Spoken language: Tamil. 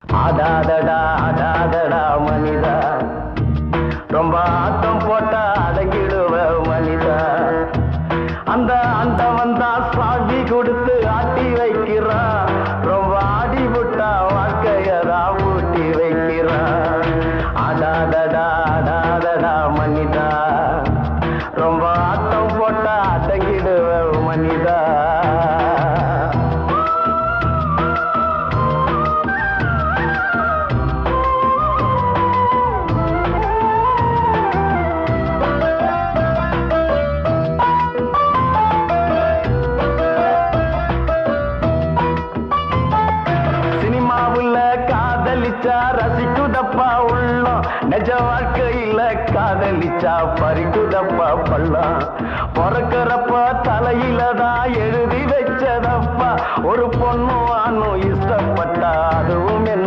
ஆடாதடா ஆடாதடா மனிதா, ரொம்ப ஆட்டம் போட்டா அடங்கிடுவ மனிதா. அந்த ஆண்டவன் தான் சாவி கொடுத்து ஆட்டி வைக்கிறான், ரொம்ப ஆடி விட்டா வாழ்க்கையதா ஊட்டி வைக்கிறான். ஆடாதடா ஆடாதடா மனிதா, ரொம்ப ஆட்டம் போட்டா அடங்கிடுவ மனிதா. காதலிச்சா ரசிக்குதப்பா உள்ளம், நிஜ வாழ்க்கையில காதலிச்சா பறிக்குதப்பா பள்ளம். பிறக்கிறப்ப தலையில தான் எழுதி வச்சதப்பா, ஒரு பொண்ணு ஆணும் இஷ்டப்பட்டா அதுவும் என்ன